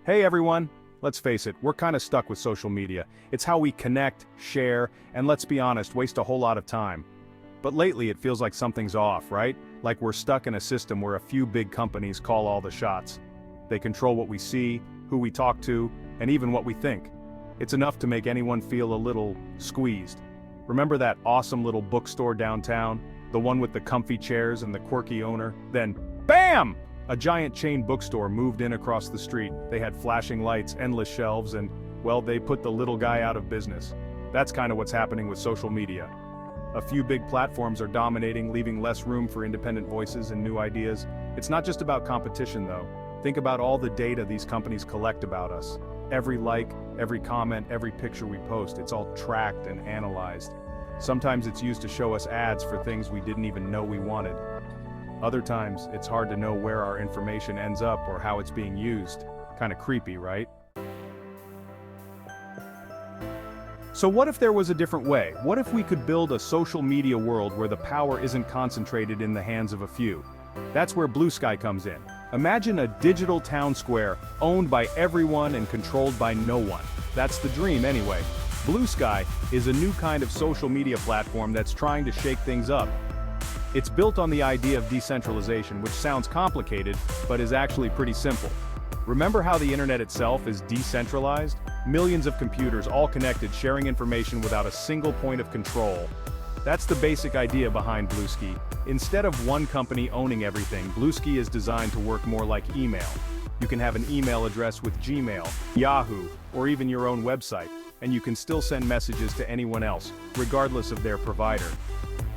Hey everyone! Let's face it, we're kinda stuck with social media. It's how we connect, share, and let's be honest, waste a whole lot of time. But lately it feels like something's off, right? Like we're stuck in a system where a few big companies call all the shots. They control what we see, who we talk to, and even what we think. It's enough to make anyone feel a little squeezed. Remember that awesome little bookstore downtown? The one with the comfy chairs and the quirky owner? Then, BAM! A giant chain bookstore moved in across the street. They had flashing lights, endless shelves, and, well, they put the little guy out of business. That's kind of what's happening with social media. A few big platforms are dominating, leaving less room for independent voices and new ideas. It's not just about competition, though. Think about all the data these companies collect about us. Every like, every comment, every picture we post, it's all tracked and analyzed. Sometimes it's used to show us ads for things we didn't even know we wanted. Other times, it's hard to know where our information ends up or how it's being used. Kinda creepy, right? So what if there was a different way? What if we could build a social media world where the power isn't concentrated in the hands of a few? That's where Bluesky comes in. Imagine a digital town square, owned by everyone and controlled by no one. That's the dream anyway. Bluesky is a new kind of social media platform that's trying to shake things up. It's built on the idea of decentralization, which sounds complicated, but is actually pretty simple. Remember how the internet itself is decentralized? Millions of computers all connected, sharing information without a single point of control. That's the basic idea behind Bluesky. Instead of one company owning everything, Bluesky is designed to work more like email. You can have an email address with Gmail, Yahoo, or even your own website, and you can still send messages to anyone else, regardless of their provider.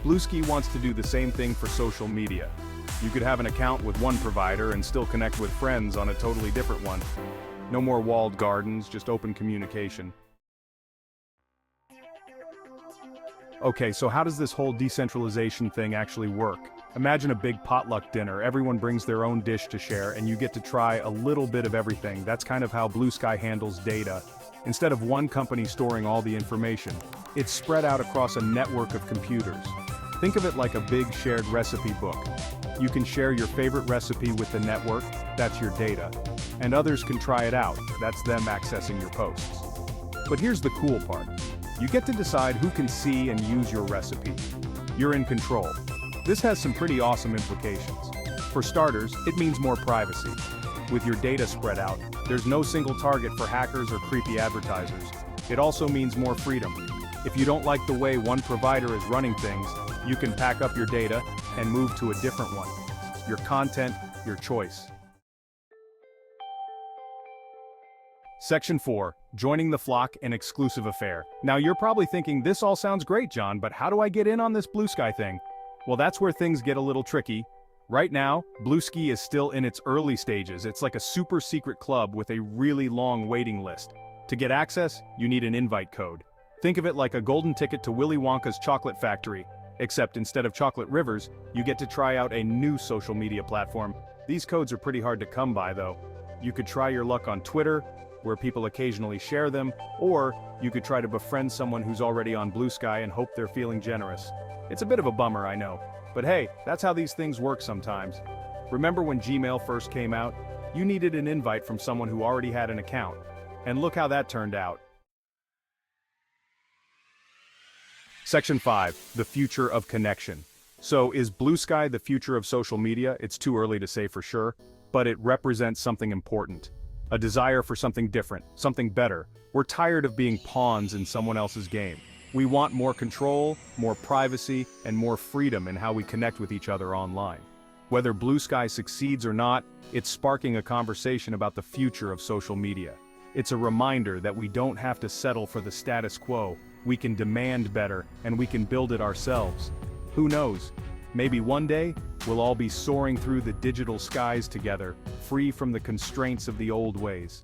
Bluesky wants to do the same thing for social media. You could have an account with one provider and still connect with friends on a totally different one. No more walled gardens, just open communication. Okay, so how does this whole decentralization thing actually work? Imagine a big potluck dinner, everyone brings their own dish to share and you get to try a little bit of everything. That's kind of how Bluesky handles data. Instead of one company storing all the information, it's spread out across a network of computers. Think of it like a big shared recipe book. You can share your favorite recipe with the network, that's your data. And others can try it out, that's them accessing your posts. But here's the cool part. You get to decide who can see and use your recipe. You're in control. This has some pretty awesome implications. For starters, it means more privacy. With your data spread out, there's no single target for hackers or creepy advertisers. It also means more freedom. If you don't like the way one provider is running things, you can pack up your data and move to a different one. Your content, your choice. Section 4. Joining the flock, an exclusive affair. Now you're probably thinking, this all sounds great, John, but how do I get in on this Bluesky thing? Well, that's where things get a little tricky. Right now, Bluesky is still in its early stages. It's like a super secret club with a really long waiting list. To get access, you need an invite code. Think of it like a golden ticket to Willy Wonka's chocolate factory. Except instead of chocolate rivers, you get to try out a new social media platform. These codes are pretty hard to come by though. You could try your luck on Twitter, where people occasionally share them, or you could try to befriend someone who's already on Bluesky and hope they're feeling generous. It's a bit of a bummer, I know. But hey, that's how these things work sometimes. Remember when Gmail first came out? You needed an invite from someone who already had an account. And look how that turned out. Section 5. The future of connection. So is Bluesky the future of social media? It's too early to say for sure, but it represents something important. A desire for something different, something better. We're tired of being pawns in someone else's game. We want more control, more privacy, and more freedom in how we connect with each other online. Whether Bluesky succeeds or not, it's sparking a conversation about the future of social media. It's a reminder that we don't have to settle for the status quo. We can demand better, and we can build it ourselves. Who knows? Maybe one day, we'll all be soaring through the digital skies together, free from the constraints of the old ways.